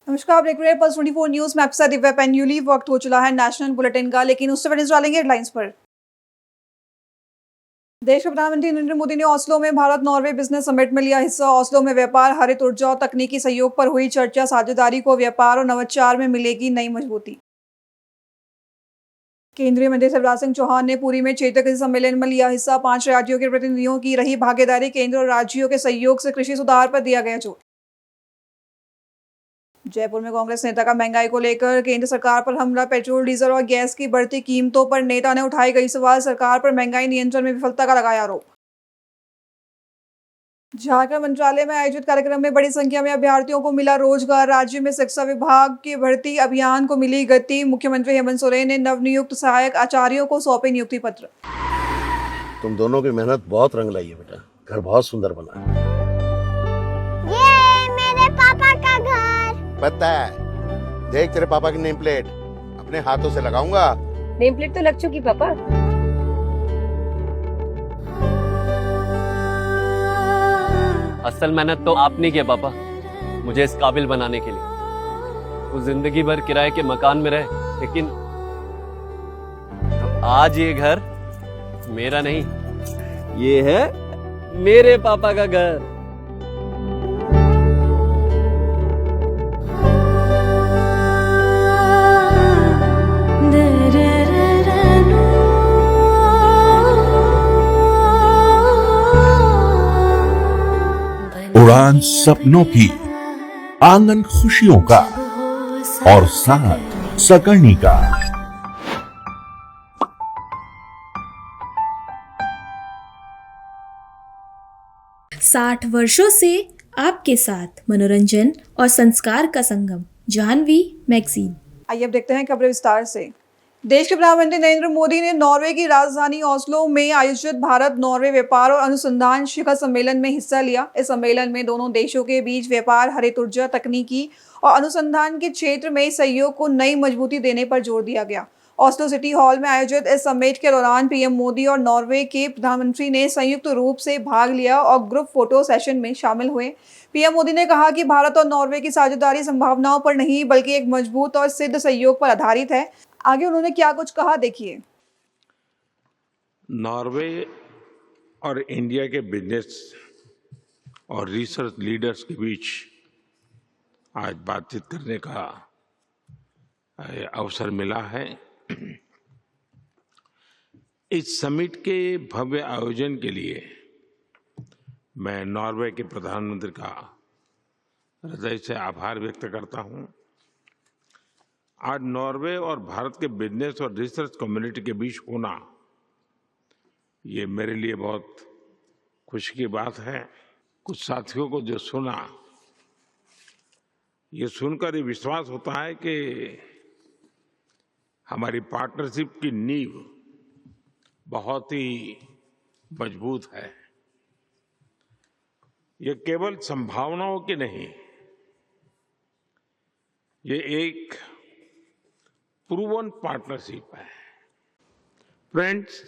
नमस्कार, आप देख रहे हैं पल्स 24 न्यूज में आपके साथ दिव्या पेन्यूली। वक्त हो चला है नेशनल बुलेटिन का, लेकिन उससे पहले डालेंगे हेडलाइंस पर। देश के प्रधानमंत्री नरेंद्र मोदी ने ओस्लो में भारत नॉर्वे बिजनेस समिट में लिया हिस्सा। ओस्लो में व्यापार, हरित ऊर्जा और तकनीकी सहयोग पर हुई चर्चा। साझेदारी को व्यापार और नवाचार में मिलेगी नई मजबूती। केंद्रीय मंत्री शिवराज सिंह चौहान ने पुरी में क्षेत्रीय कृषि सम्मेलन में लिया हिस्सा। 5 राज्यों के प्रतिनिधियों की रही भागीदारी। केंद्र और राज्यों के सहयोग से कृषि सुधार पर दिया गया जोर। जयपुर में कांग्रेस नेता का महंगाई को लेकर केंद्र सरकार पर हमला। पेट्रोल, डीजल और गैस की बढ़ती कीमतों पर नेता ने उठाई गई सवाल। सरकार पर महंगाई नियंत्रण में विफलता का लगाया आरोप। झारखंड मंत्रालय में आयोजित कार्यक्रम में बड़ी संख्या में अभ्यर्थियों को मिला रोजगार। राज्य में शिक्षा विभाग के भर्ती अभियान को मिली गति। मुख्यमंत्री हेमंत सोरेन ने नवनियुक्त सहायक आचार्यों को सौंपे नियुक्ति पत्र। तुम दोनों की मेहनत बहुत रंग लाई है बेटा, घर बहुत सुंदर बना है। ये मेरे पापा का घर। पता है, देख तेरे पापा की नेम प्लेट अपने हाथों से लगाऊंगा। नेम प्लेट तो लग चुकी पापा। असल मेहनत तो आपने की है पापा, मुझे इस काबिल बनाने के लिए। वो जिंदगी भर किराए के मकान में रहे, लेकिन आज ये घर मेरा नहीं, ये है मेरे पापा का घर। उड़ान सपनों की, आंगन खुशियों का और साथ सकर्णी का। 60 वर्षों से आपके साथ मनोरंजन और संस्कार का संगम, जाह्नवी मैगजीन। आइए अब देखते हैं खबरें विस्तार से। देश के प्रधानमंत्री नरेंद्र मोदी ने नॉर्वे की राजधानी ओस्लो में आयोजित भारत नॉर्वे व्यापार और अनुसंधान शिखर सम्मेलन में हिस्सा लिया। इस सम्मेलन में दोनों देशों के बीच व्यापार, हरित ऊर्जा, तकनीकी और अनुसंधान के क्षेत्र में सहयोग को नई मजबूती देने पर जोर दिया गया। ओस्लो सिटी हॉल में आयोजित इस समिट के दौरान पीएम मोदी और नॉर्वे के प्रधानमंत्री ने संयुक्त रूप से भाग लिया और ग्रुप फोटो सेशन में शामिल हुए। पीएम मोदी ने कहा कि भारत और नॉर्वे की साझेदारी संभावनाओं पर नहीं, बल्कि एक मजबूत और सिद्ध सहयोग पर आधारित है। आगे उन्होंने क्या कुछ कहा, देखिए। नॉर्वे और इंडिया के बिजनेस और रिसर्च लीडर्स के बीच आज बातचीत करने का अवसर मिला है। इस समिट के भव्य आयोजन के लिए मैं नॉर्वे के प्रधानमंत्री का हृदय से आभार व्यक्त करता हूं। आज नॉर्वे और भारत के बिजनेस और रिसर्च कम्युनिटी के बीच होना, ये मेरे लिए बहुत खुशी की बात है। कुछ साथियों को जो सुना, ये सुनकर ये विश्वास होता है कि हमारी पार्टनरशिप की नींव बहुत ही मजबूत है। ये केवल संभावनाओं की नहीं, ये एक प्रूवन पार्टनरशिप है। फ्रेंड्स,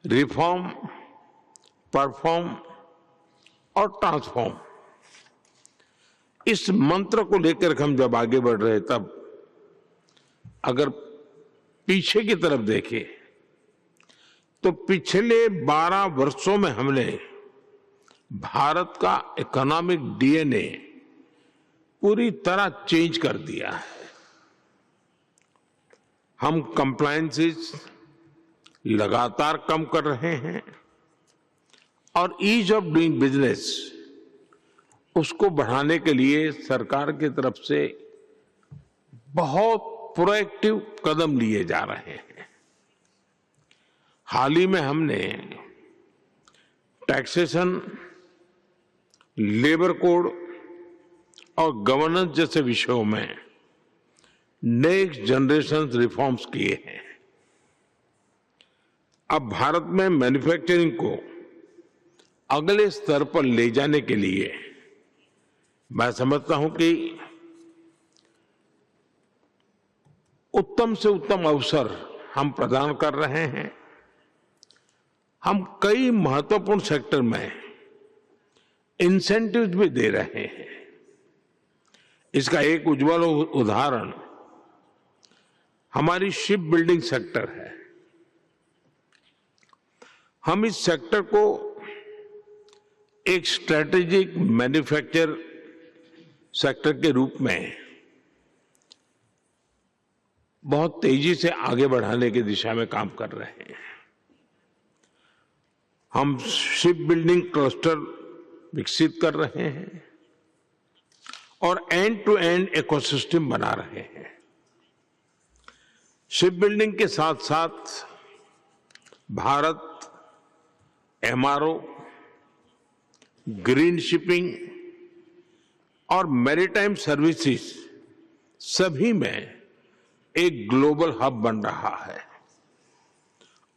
रिफॉर्म, परफॉर्म और ट्रांसफॉर्म, इस मंत्र को लेकर हम जब आगे बढ़ रहे, तब अगर पीछे की तरफ देखें तो पिछले 12 वर्षों में हमने भारत का इकोनॉमिक डीएनए पूरी तरह चेंज कर दिया है। हम कंप्लायंसेस लगातार कम कर रहे हैं और ईज ऑफ डूइंग बिजनेस, उसको बढ़ाने के लिए सरकार की तरफ से बहुत प्रोएक्टिव कदम लिए जा रहे हैं। हाल ही में हमने टैक्सेशन, लेबर कोड और गवर्नेंस जैसे विषयों में नेक्स्ट जनरेशन रिफॉर्म्स किए हैं। अब भारत में मैन्युफैक्चरिंग को अगले स्तर पर ले जाने के लिए मैं समझता हूं कि उत्तम से उत्तम अवसर हम प्रदान कर रहे हैं। हम कई महत्वपूर्ण सेक्टर में इंसेंटिव्स भी दे रहे हैं। इसका एक उज्जवल उदाहरण हमारी शिप बिल्डिंग सेक्टर है। हम इस सेक्टर को एक स्ट्रेटेजिक मैन्युफैक्चर सेक्टर के रूप में बहुत तेजी से आगे बढ़ाने की दिशा में काम कर रहे हैं। हम शिप बिल्डिंग क्लस्टर विकसित कर रहे हैं और एंड टू एंड इकोसिस्टम बना रहे हैं। शिप बिल्डिंग के साथ साथ भारत एमआरओ, ग्रीन शिपिंग और मैरीटाइम सर्विसेज सभी में एक ग्लोबल हब बन रहा है।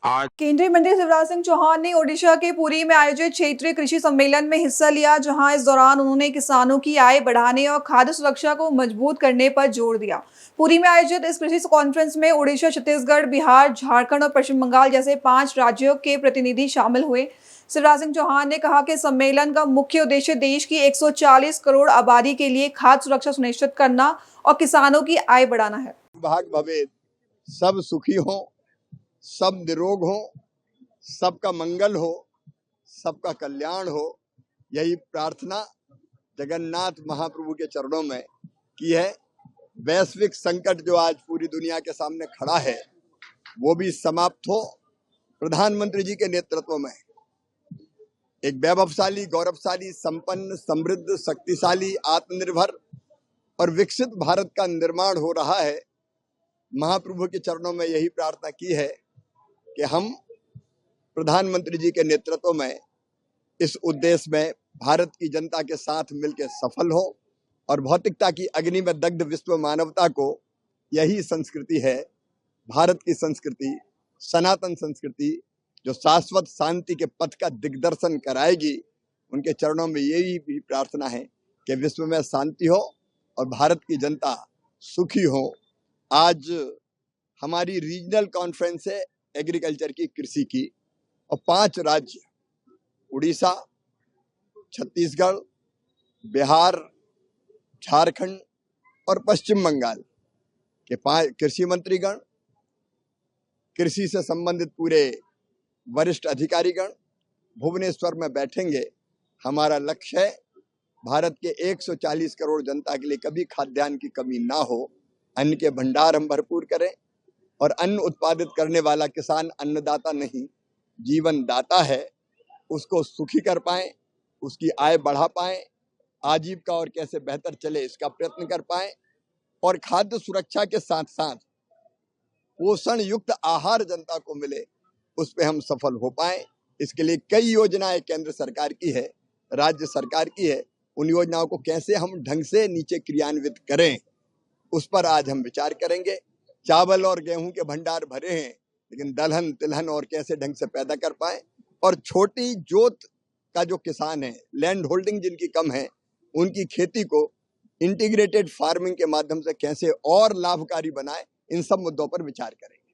आज केंद्रीय मंत्री शिवराज सिंह चौहान ने ओडिशा के पुरी में आयोजित क्षेत्रीय कृषि सम्मेलन में हिस्सा लिया, जहां इस दौरान उन्होंने किसानों की आय बढ़ाने और खाद्य सुरक्षा को मजबूत करने पर जोर दिया। पुरी में आयोजित इस कृषि कॉन्फ्रेंस में ओडिशा, छत्तीसगढ़, बिहार, झारखंड और पश्चिम बंगाल जैसे 5 राज्यों के प्रतिनिधि शामिल हुए। शिवराज सिंह चौहान ने कहा कि सम्मेलन का मुख्य उद्देश्य देश की 140 करोड़ आबादी के लिए खाद्य सुरक्षा सुनिश्चित करना और किसानों की आय बढ़ाना है। भाग भवेद, सब सुखी हो, सब निरोग हो, सबका मंगल हो, सबका कल्याण हो, यही प्रार्थना जगन्नाथ महाप्रभु के चरणों में की है। वैश्विक संकट जो आज पूरी दुनिया के सामने खड़ा है वो भी समाप्त हो। प्रधानमंत्री जी के नेतृत्व में एक वैभवशाली, गौरवशाली, संपन्न, समृद्ध, शक्तिशाली, आत्मनिर्भर और विकसित भारत का निर्माण हो रहा है। महाप्रभु के चरणों में यही प्रार्थना की है कि हम प्रधानमंत्री जी के नेतृत्व में इस उद्देश्य में भारत की जनता के साथ मिलकर सफल हो और भौतिकता की अग्नि में दग्ध विश्व मानवता को यही संस्कृति है, भारत की संस्कृति, सनातन संस्कृति, जो शाश्वत शांति के पथ का दिग्दर्शन कराएगी। उनके चरणों में यही भी प्रार्थना है कि विश्व में शांति हो और भारत की जनता सुखी हो। आज हमारी रीजनल कॉन्फ्रेंस है एग्रीकल्चर की, कृषि की, और 5 राज्य उड़ीसा, छत्तीसगढ़, बिहार, झारखंड और पश्चिम बंगाल के 5 कृषि मंत्रीगण, कृषि से संबंधित पूरे वरिष्ठ अधिकारीगण भुवनेश्वर में बैठेंगे। हमारा लक्ष्य है भारत के 140 करोड़ जनता के लिए कभी खाद्यान्न की कमी ना हो, अन्न के भंडार हम भरपूर करें और अन्न उत्पादित करने वाला किसान अन्नदाता नहीं, जीवन दाता है, उसको सुखी कर पाएं, उसकी आय बढ़ा पाएं, आजीविका और कैसे बेहतर चले इसका प्रयत्न कर पाएं और खाद्य सुरक्षा के साथ साथ पोषण युक्त आहार जनता को मिले, उस पे हम सफल हो पाएं। इसके लिए कई योजनाएं केंद्र सरकार की है, राज्य सरकार की है। उन योजनाओं को कैसे हम ढंग से नीचे क्रियान्वित करें, उस पर आज हम विचार करेंगे। चावल और गेहूं के भंडार भरे हैं, लेकिन दलहन तिलहन और कैसे ढंग से पैदा कर पाए, और छोटी जोत का जो किसान है, लैंड होल्डिंग जिनकी कम है, उनकी खेती को इंटीग्रेटेड फार्मिंग के माध्यम से कैसे और लाभकारी बनाए, इन सब मुद्दों पर विचार करेंगे।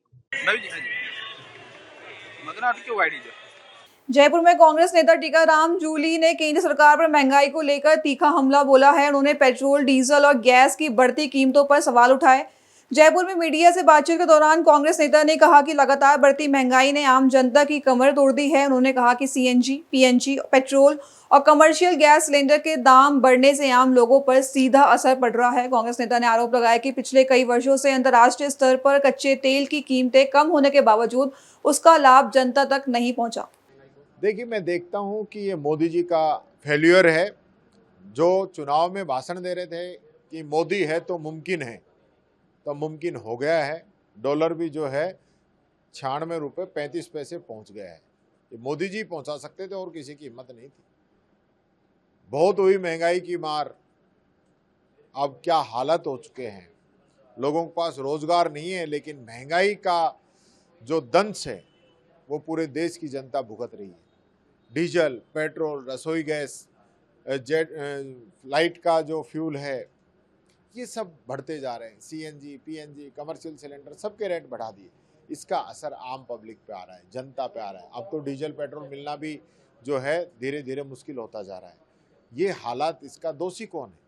जयपुर में कांग्रेस नेता टीकाराम जूली ने केंद्र सरकार पर महंगाई को लेकर तीखा हमला बोला है। उन्होंने पेट्रोल, डीजल और गैस की बढ़ती कीमतों पर सवाल उठाए। जयपुर में मीडिया से बातचीत के दौरान कांग्रेस नेता ने कहा कि लगातार बढ़ती महंगाई ने आम जनता की कमर तोड़ दी है। उन्होंने कहा कि सीएनजी, पीएनजी, पेट्रोल और कमर्शियल गैस सिलेंडर के दाम बढ़ने से आम लोगों पर सीधा असर पड़ रहा है। कांग्रेस नेता ने आरोप लगाया कि पिछले कई वर्षों से अंतर्राष्ट्रीय स्तर पर कच्चे तेल की कीमतें कम होने के बावजूद उसका लाभ जनता तक नहीं पहुंचा। देखिए, मैं देखता हूं कि ये मोदी जी का फेल्यूर है। जो चुनाव में भाषण दे रहे थे कि मोदी है तो मुमकिन है, तो मुमकिन हो गया है। डॉलर भी जो है 96 रुपये 35 पैसे पहुंच गया है। ये मोदी जी पहुंचा सकते थे और किसी की हिम्मत नहीं थी। बहुत हुई महंगाई की मार। अब क्या हालत हो चुके हैं, लोगों के पास रोजगार नहीं है, लेकिन महंगाई का जो दंश है वो पूरे देश की जनता भुगत रही है। डीजल, पेट्रोल, रसोई गैस, जेट लाइट का जो फ्यूल है, ये सब बढ़ते जा रहे हैं। सीएनजी, पीएनजी, कमर्शियल सिलेंडर, सबके रेट बढ़ा दिए। इसका असर आम पब्लिक पे आ रहा है, जनता पे आ रहा है। अब तो डीजल पेट्रोल मिलना भी जो है धीरे धीरे मुश्किल होता जा रहा है। ये हालात, इसका दोषी कौन है?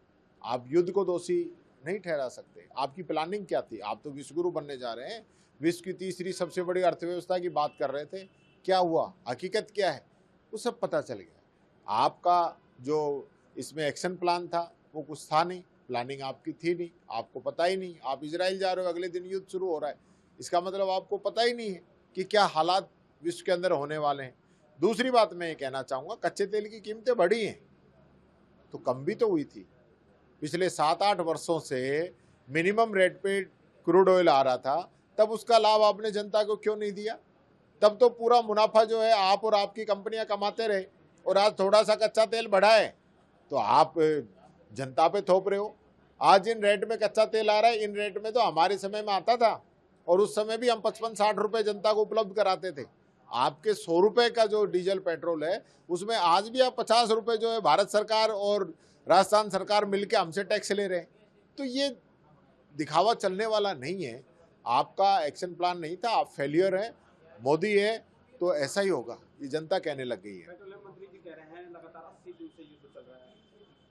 आप युद्ध को दोषी नहीं ठहरा सकते। आपकी प्लानिंग क्या थी? आप तो विश्वगुरु बनने जा रहे हैं, विश्व की तीसरी सबसे बड़ी अर्थव्यवस्था की बात कर रहे थे। क्या हुआ? हकीकत क्या है वो सब पता चल गया। आपका जो इसमें एक्शन प्लान था वो कुछ था नहीं, प्लानिंग आपकी थी नहीं, आपको पता ही नहीं। आप इजराइल जा रहे हो, अगले दिन युद्ध शुरू हो रहा है, इसका मतलब आपको पता ही नहीं है कि क्या हालात विश्व के अंदर होने वाले हैं। दूसरी बात मैं ये कहना चाहूँगा, कच्चे तेल की कीमतें बढ़ी हैं तो कम भी तो हुई थी। पिछले 7-8 वर्षों से मिनिमम रेट पे क्रूड ऑयल आ रहा था, तब उसका लाभ आपने जनता को क्यों नहीं दिया? तब तो पूरा मुनाफा जो है आप और आपकी कंपनियां कमाते रहे, और आज थोड़ा सा कच्चा तेल बढ़ा है तो आप जनता पे थोप रहे हो। आज इन रेट में कच्चा तेल आ रहा है, इन रेट में तो हमारे समय में आता था, और उस समय भी हम 55-60 रुपए जनता को उपलब्ध कराते थे। आपके 100 रुपए का जो डीजल पेट्रोल है उसमें आज भी आप 50 रुपए जो है भारत सरकार और राजस्थान सरकार मिलकर हमसे टैक्स ले रहे हैं। तो ये दिखावा चलने वाला नहीं है। आपका एक्शन प्लान नहीं था, आप फेलियर हैं। मोदी है तो ऐसा ही होगा, ये जनता कहने लग गई है। पेट्रोलियम मंत्री जी कह रहे हैं लगातार 80 दिन से युद्ध चल रहा है,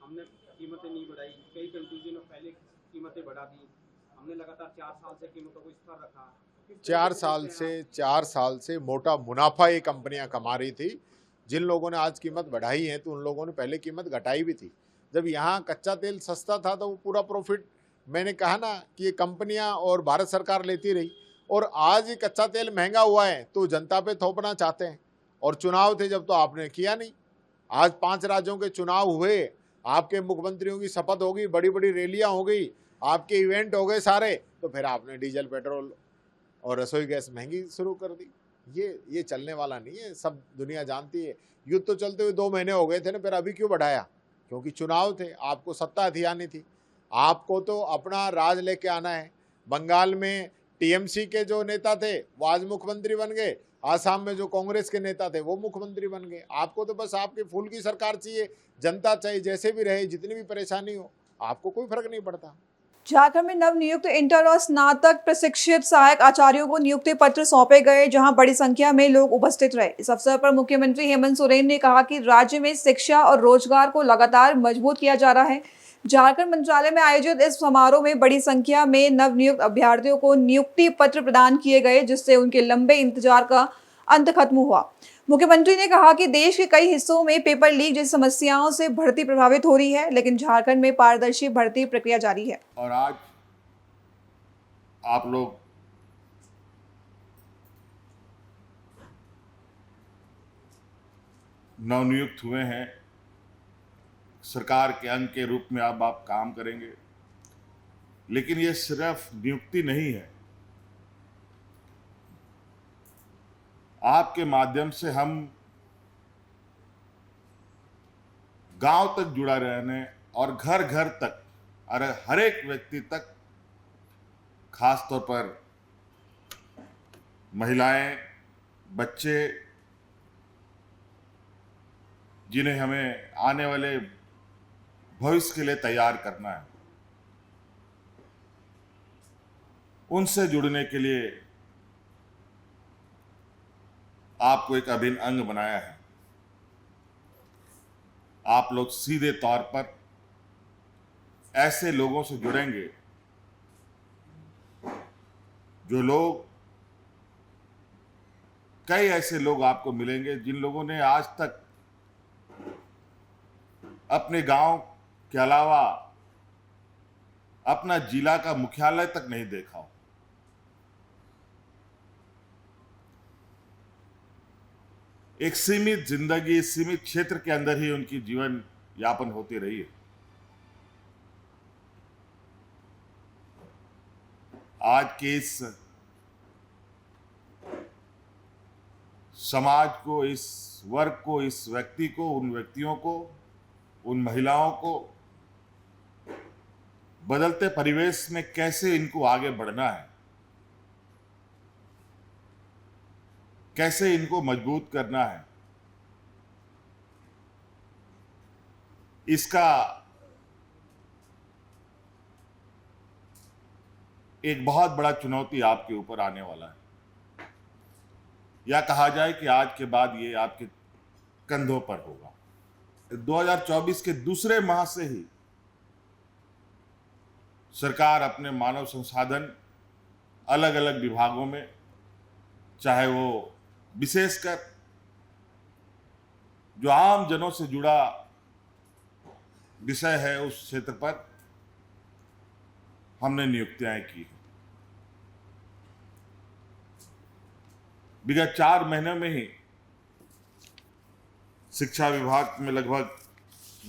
हमने कीमतें नहीं बढ़ाई, कई कंट्रीज ने पहले कीमतें बढ़ा दी, हमने लगातार 4 साल से कीमतों को स्थिर रखा। 4 साल से मोटा मुनाफा ये कंपनियां कमा रही थी। जिन लोगों ने आज कीमत बढ़ाई है तो उन लोगों ने पहले कीमत घटाई भी थी। जब यहाँ कच्चा तेल सस्ता था तो वो पूरा प्रॉफिट, मैंने कहा ना कि ये कंपनियां और भारत सरकार लेती रही, और आज ये कच्चा तेल महंगा हुआ है तो जनता पे थोपना चाहते हैं। और चुनाव थे जब तो आपने किया नहीं। आज 5 राज्यों के चुनाव हुए, आपके मुख्यमंत्रियों की शपथ होगी, बड़ी बड़ी रैलियां हो गई, आपके इवेंट हो गए सारे, तो फिर आपने डीजल पेट्रोल और रसोई गैस महंगी शुरू कर दी। ये चलने वाला नहीं है, सब दुनिया जानती है। युद्ध तो चलते हुए 2 महीने हो गए थे ना, फिर अभी क्यों बढ़ाया? क्योंकि चुनाव थे, आपको सत्ता हथियानी थी, आपको तो अपना राज लेके आना है। बंगाल में टीएमसी के जो नेता थे वो आज मुख्यमंत्री बन गए, आसाम में जो कांग्रेस के नेता थे वो मुख्यमंत्री बन गए। आपको तो बस आपके फूल की सरकार चाहिए, जनता चाहिए जैसे भी रहे, जितनी भी परेशानी हो, आपको कोई फर्क नहीं पड़ता। झारखंड में नव नियुक्त इंटर और स्नातक प्रशिक्षित सहायक आचार्यों को नियुक्ति पत्र सौंपे गए, जहां बड़ी संख्या में लोग उपस्थित रहे। इस अवसर पर मुख्यमंत्री हेमंत सोरेन ने कहा कि राज्य में शिक्षा और रोजगार को लगातार मजबूत किया जा रहा है। झारखंड मंत्रालय में आयोजित इस समारोह में बड़ी संख्या में नवनियुक्त अभ्यर्थियों को नियुक्ति पत्र प्रदान किए गए, जिससे उनके लंबे इंतजार का अंत खत्म हुआ। मुख्यमंत्री ने कहा कि देश के कई हिस्सों में पेपर लीक जैसी समस्याओं से भर्ती प्रभावित हो रही है, लेकिन झारखंड में पारदर्शी भर्ती प्रक्रिया जारी है। और आज आप लोग नवनियुक्त हुए हैं, सरकार के अंग के रूप में अब आप काम करेंगे। लेकिन ये सिर्फ नियुक्ति नहीं है, आपके माध्यम से हम गांव तक जुड़ा रहने और घर घर तक और हर एक व्यक्ति तक, खास तौर पर महिलाएं, बच्चे, जिन्हें हमें आने वाले भविष्य के लिए तैयार करना है, उनसे जुड़ने के लिए आपको एक अभिन्न अंग बनाया है। आप लोग सीधे तौर पर ऐसे लोगों से जुड़ेंगे जो लोग, कई ऐसे लोग आपको मिलेंगे जिन लोगों ने आज तक अपने गांव के अलावा अपना जिला का मुख्यालय तक नहीं देखा हो। एक सीमित जिंदगी, सीमित क्षेत्र के अंदर ही उनकी जीवन यापन होती रही है। आज के इस समाज को, इस वर्ग को, इस व्यक्ति को, उन व्यक्तियों को, उन महिलाओं को बदलते परिवेश में कैसे इनको आगे बढ़ना है, कैसे इनको मजबूत करना है, इसका एक बहुत बड़ा चुनौती आपके ऊपर आने वाला है। या कहा जाए कि आज के बाद ये आपके कंधों पर होगा। 2024 के दूसरे माह से ही सरकार अपने मानव संसाधन अलग अलग विभागों में, चाहे वो विशेषकर जो आम जनों से जुड़ा विषय है उस क्षेत्र पर हमने नियुक्तियां की हैं। विगत 4 महीने में ही शिक्षा विभाग में लगभग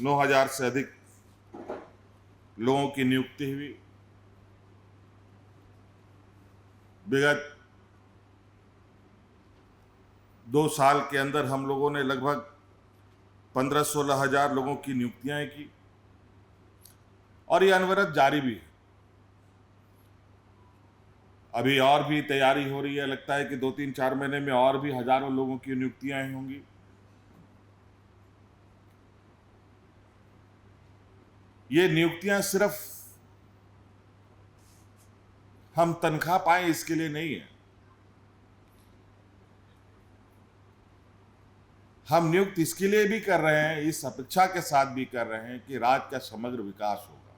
9,000 से अधिक लोगों की नियुक्ति हुई। विगत 2 साल के अंदर हम लोगों ने लगभग 15-16 हजार लोगों की नियुक्तियां की और ये अनवरत जारी भी है। अभी और भी तैयारी हो रही है, लगता है कि 2-3-4 महीने में और भी हजारों लोगों की नियुक्तियां होंगी। ये नियुक्तियां सिर्फ हम तनख्वाह पाएं इसके लिए नहीं है, हम नियुक्त इसके लिए भी कर रहे हैं, इस अपेक्षा के साथ भी कर रहे हैं कि राज्य का समग्र विकास होगा।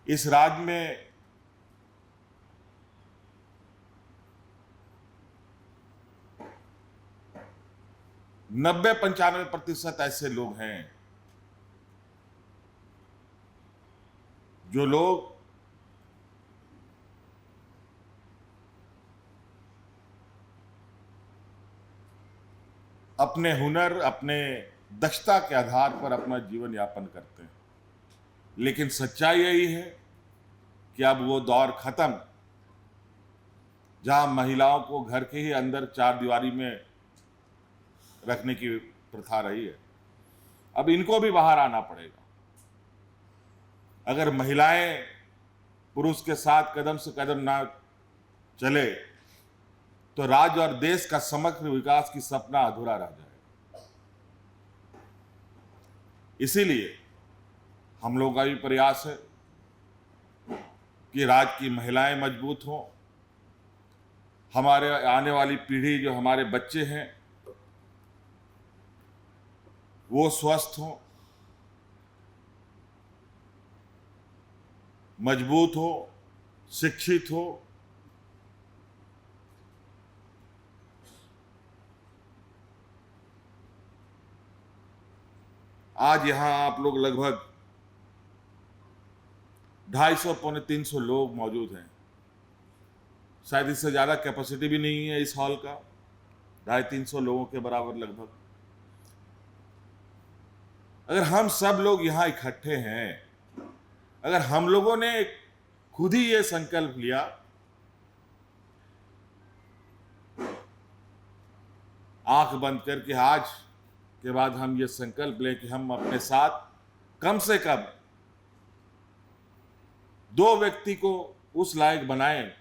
इस राज्य में नब्बे 95% ऐसे लोग हैं जो लोग अपने हुनर, अपने दक्षता के आधार पर अपना जीवन यापन करते हैं। लेकिन सच्चाई यही है कि अब वो दौर खत्म जहां महिलाओं को घर के ही अंदर 4 दीवारी में रखने की प्रथा रही है। अब इनको भी बाहर आना पड़ेगा। अगर महिलाएं पुरुष के साथ कदम से कदम ना चले तो राज्य और देश का समग्र विकास की सपना अधूरा रह जाएगा। इसीलिए हम लोगों का भी प्रयास है कि राज्य की महिलाएं मजबूत हों, हमारे आने वाली पीढ़ी जो हमारे बच्चे हैं वो स्वस्थ हों, मजबूत हो, शिक्षित हो। आज यहां आप लोग लगभग 250-300 लोग मौजूद हैं। शायद इससे ज़्यादा कैपेसिटी भी नहीं है इस हॉल का, 250-300 लोगों के बराबर लगभग। अगर हम सब लोग यहाँ इकट्ठे हैं, अगर हम लोगों ने खुद ही ये संकल्प लिया आंख बंद करके, आज के बाद हम ये संकल्प लें कि हम अपने साथ कम से कम 2 व्यक्ति को उस लायक बनाएं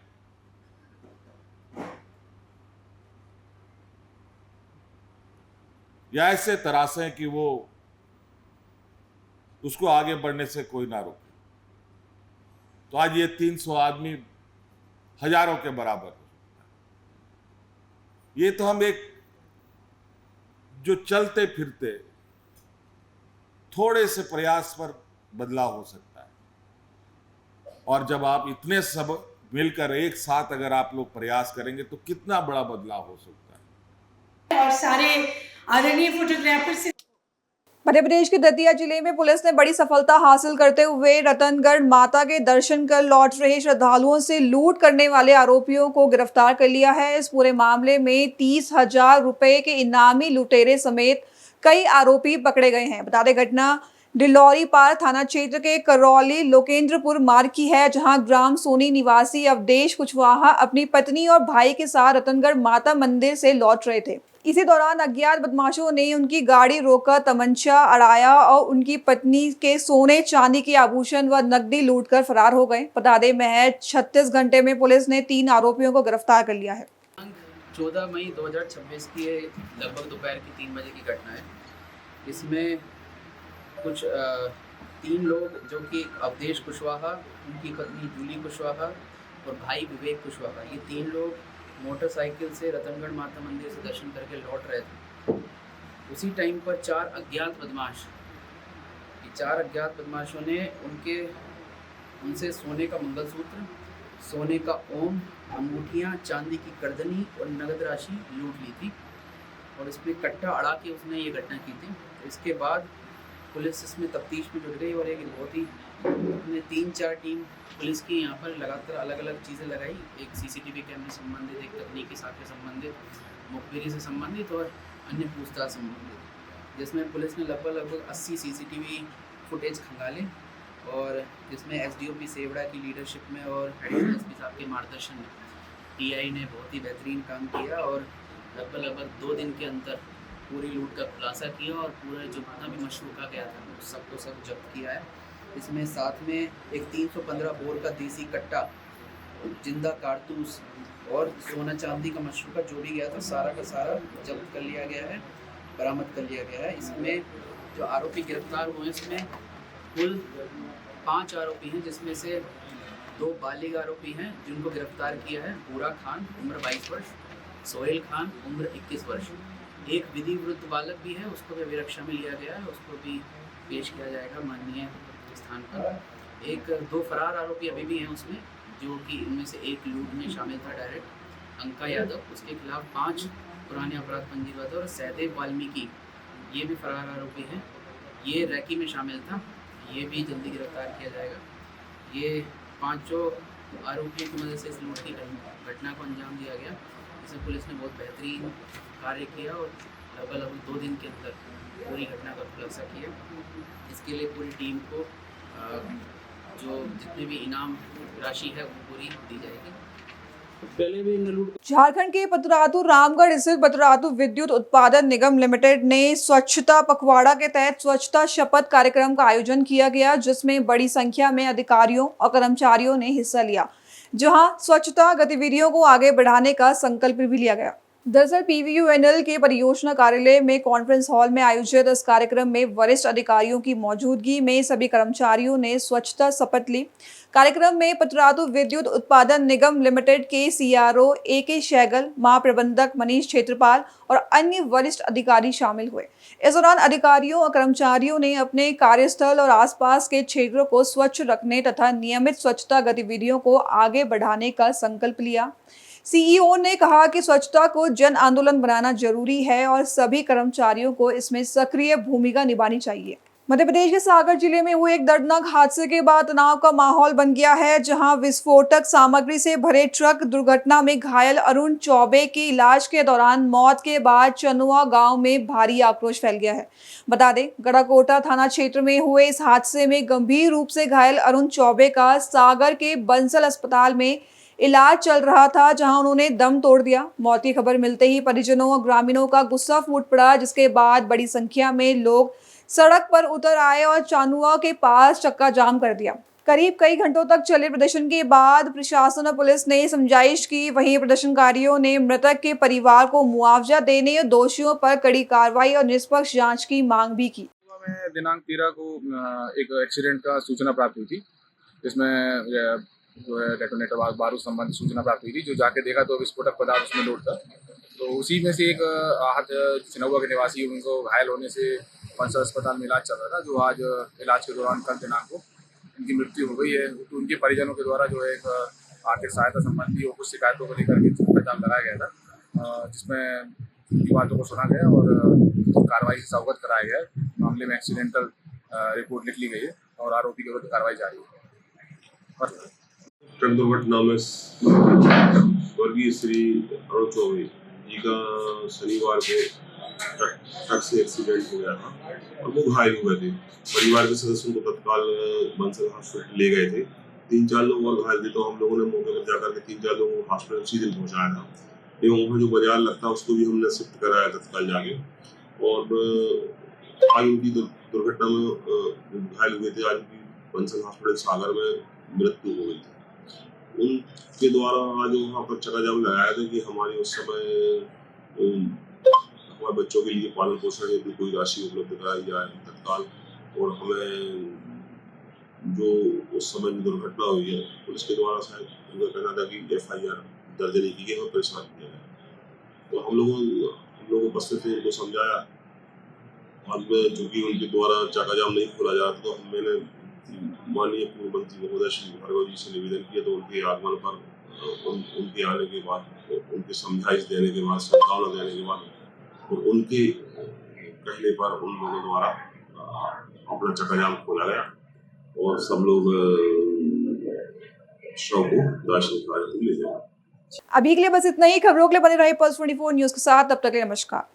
या ऐसे तरासें कि वो उसको आगे बढ़ने से कोई ना रोके। तो आज ये 300 आदमी हजारों के बराबर हो सकता है। ये तो हम एक जो चलते फिरते थोड़े से प्रयास पर बदलाव हो सकता है। और जब आप इतने सब मिलकर एक साथ अगर आप लोग प्रयास करेंगे तो कितना बड़ा बदलाव हो सकता है। और सारे आदरणीय फोटोग्राफर से मध्य प्रदेश के दतिया जिले में पुलिस ने बड़ी सफलता हासिल करते हुए रतनगढ़ माता के दर्शन कर लौट रहे श्रद्धालुओं से लूट करने वाले आरोपियों को गिरफ्तार कर लिया है। इस पूरे मामले में 30,000 रुपए के इनामी लुटेरे समेत कई आरोपी पकड़े गए हैं। बता दें, घटना डिलौरी पार थाना क्षेत्र के करौली लोकेंद्रपुर मार्ग की है, जहां ग्राम सोनी निवासी अवधेश कुशवाहा अपनी पत्नी और भाई के साथ रतनगढ़ माता मंदिर से लौट रहे थे। इसी दौरान अज्ञात बदमाशों ने उनकी गाड़ी रोककर तमंचा अड़ाया और उनकी पत्नी के सोने चांदी के आभूषण व नकदी लूटकर फरार हो गए। बता दें, महज 36 घंटे में पुलिस ने 3 आरोपियों को गिरफ्तार कर लिया है। 14 मई 2026 की लगभग दोपहर की 3 बजे की घटना है। इसमें कुछ 3 लोग जो कि अवधेश कुशवाहा, उनकी पत्नी जूली कुशवाहा और भाई विवेक कुशवाहा, ये 3 लोग मोटरसाइकिल से रतनगढ़ माता मंदिर से दर्शन करके लौट रहे थे। उसी टाइम पर 4 अज्ञात बदमाश 4 अज्ञात बदमाशों ने उनसे सोने का मंगलसूत्र, सोने का ओम, अंगूठियाँ, चांदी की करदनी और नगद राशि लूट ली थी और इसमें कट्टा अड़ा के उसने ये घटना की थी। इसके बाद पुलिस इसमें तफ्तीश में जुट गई और एक बहुत ही हमने 3-4 टीम पुलिस की यहाँ पर लगातार अलग अलग चीज़ें लगाई, एक सीसीटीवी कैमरे से संबंधित, एक तकनीकी साथ से संबंधित, मुखबिरी से संबंधित और अन्य पूछताछ संबंधित, जिसमें पुलिस ने लगभग 80 सीसीटीवी फुटेज खंगाले और जिसमें एसडीओपी सेवड़ा की लीडरशिप में और एडिशनल एसपी साहब के मार्गदर्शन में टीआई ने बहुत ही बेहतरीन काम किया और लगभग 2 दिन के अंदर पूरी लूट का खुलासा किया और पूरा जो जितना भी मशरूका गया था उस सबको सब जब्त किया है। इसमें साथ में एक 315 बोर का देसी कट्टा, जिंदा कारतूस और सोना चांदी का मशरूका जो भी गया था सारा का सारा जब्त कर लिया गया है, बरामद कर लिया गया है। इसमें जो आरोपी गिरफ्तार हुए इसमें कुल 5 आरोपी हैं, जिसमें से 2 बालिग आरोपी हैं जिनको गिरफ्तार किया है। बूरा खान उम्र 22 वर्ष, सोहेल खान उम्र 21 वर्ष, एक विधि विरुद्ध बालक भी है, उसको भी अभिरक्षा में लिया गया है, उसको भी पेश किया जाएगा माननीय स्थान पर। 2 फरार आरोपी अभी भी हैं उसमें, जो कि इनमें से एक लूट में शामिल था डायरेक्ट, अंका यादव, उसके खिलाफ 5 पुराने अपराध पंजीबद्ध और सहदेव वाल्मीकि ये भी फरार आरोपी हैं, ये रैकी में शामिल था, ये भी जल्दी गिरफ्तार किया जाएगा। ये 5 आरोपियों की मदद से इस लूट की घटना को अंजाम दिया गया। इसमें पुलिस ने बहुत बेहतरीन कार्य किया और लगभग 2 दिन के अंदर पूरी घटना का खुलासा किया। इसके लिए पूरी टीम को जो जितने भी इनाम राशि है वो पूरी दी जाएगी। पहले भी इन लूट झारखंड के पतरातू रामगढ़ स्थित पतरातू विद्युत उत्पादन निगम लिमिटेड ने स्वच्छता पखवाड़ा के तहत स्वच्छता शपथ कार्यक्रम का आयोजन किया गया, जिसमें बड़ी संख्या में अधिकारियों और कर्मचारियों ने हिस्सा लिया, जहां स्वच्छता गतिविधियों को आगे बढ़ाने का संकल्प भी लिया गया। दरअसल पीवीयूएनएल के परियोजना कार्यालय में कॉन्फ्रेंस हॉल में आयोजित इस कार्यक्रम में वरिष्ठ अधिकारियों की मौजूदगी में सभी कर्मचारियों ने स्वच्छता शपथ ली। कार्यक्रम में पतरातू विद्युत उत्पादन निगम लिमिटेड के सीआरओ AK शैगल, महाप्रबंधक मनीष क्षेत्रपाल और अन्य वरिष्ठ अधिकारी शामिल हुए। इस दौरान अधिकारियों और कर्मचारियों ने अपने कार्यस्थल और आसपास के क्षेत्रों को स्वच्छ रखने तथा नियमित स्वच्छता गतिविधियों को आगे बढ़ाने का संकल्प लिया। सीईओ ने कहा कि स्वच्छता को जन आंदोलन बनाना जरूरी है और सभी कर्मचारियों को इसमें सक्रिय भूमिका निभानी चाहिए। मध्य प्रदेश के सागर जिले में हुए एक दर्दनाक हादसे के बाद तनाव का माहौल बन गया है, जहां विस्फोटक सामग्री से भरे ट्रक दुर्घटना में घायल अरुण चौबे की इलाज के दौरान मौत के बाद चनुआ गांव में भारी आक्रोश फैल गया है। बता दें, गड़ाकोटा थाना क्षेत्र में हुए इस हादसे में गंभीर रूप से घायल अरुण चौबे का सागर के बंसल अस्पताल में इलाज चल रहा था, जहां उन्होंने दम तोड़ दिया। मौत की खबर मिलते ही परिजनों और ग्रामीणों का गुस्सा फूट पड़ा, जिसके बाद बड़ी संख्या में लोग सड़क पर उतर आए और चानुआ के पास चक्का जाम कर दिया। करीब कई घंटों तक चले प्रदर्शन के बाद प्रशासन और पुलिस ने समझाइश की। वहीं प्रदर्शनकारियों ने मृतक के परिवार को मुआवजा देने और दोषियों पर कड़ी कार्रवाई और निष्पक्ष जांच की मांग भी की। दिनांक 13 को एक एक्सीडेंट का सूचना प्राप्त हुई थी, जिसमें जो है डेटोनेटर बारूद संबंधित सूचना प्राप्त हुई थी। जो जाके देखा तो विस्फोटक पदार्थ उसमें लोड था, तो उसी में से एक आहत चनौआ के निवासी, उनको घायल होने से बंसल अस्पताल में इलाज चल रहा था, जो आज इलाज के दौरान कल दिनांक को इनकी मृत्यु हो गई है। तो उनके परिजनों के द्वारा जो है एक आर्थिक सहायता संबंधी और कुछ शिकायतों को लेकर के चक्का जाम लगाया गया था, जिसमें उनकी बातों को सुना गया और कार्रवाई से अवगत कराया गया। मामले में एक्सीडेंटल रिपोर्ट लिख ली गई है और आरोपी के विरुद्ध कार्रवाई जारी है। ट्रक दुर्घटना में स्वर्गीय श्री अरुण चौबे जी का शनिवार को ट्रक से एक्सीडेंट हो गया था और वो घायल हुए थे। परिवार के सदस्यों को तत्काल बंसल हॉस्पिटल ले गए थे। 3-4 लोग और घायल थे, तो हम लोगों ने मौके पर जाकर के 3-4 लोगों को हॉस्पिटल उसी दिन पहुँचाया था एवं वहाँ जो बाजार लगता उसको भी हमने शिफ्ट कराया तत्काल जाके। और आज उनकी दुर्घटना में घायल हुए थे, आज उनकी बंसल हॉस्पिटल सागर में मृत्यु हो गई थी। उनके द्वारा आज वहाँ पर चक्का जाम लगाया था कि हमारी उस समय हमारे बच्चों के लिए पालन पोषण हेतु कोई राशि उपलब्ध कराई जाए तत्काल, और हमें जो उस समय में दुर्घटना हुई है पुलिस के द्वारा शायद उनका कहना था कि FIR दर्ज नहीं की गई, हमें परेशान किया गया। तो हम लोगों उपस्थित थे, उनको समझाया बाद में चूंकि उनके द्वारा चक्का जाम नहीं खोला जा रहा तो मैंने माननीय पूर्व मंत्री महोदय श्री भार्गव जी से निवेदन किया, तो उनके आगमन पर उनके आने के बाद, उनके समझाइश देने के बाद, सद्भावना देने के बाद और उनके कहने पर उन लोगों द्वारा अपना चक्का जाम खोला गया और सब लोग शव को दार्शनिक कार्य ले गए। अभी के लिए बस इतना ही। खबरों के लिए बने रहे पल्स 24 न्यूज के साथ। तब तक के लिए नमस्कार।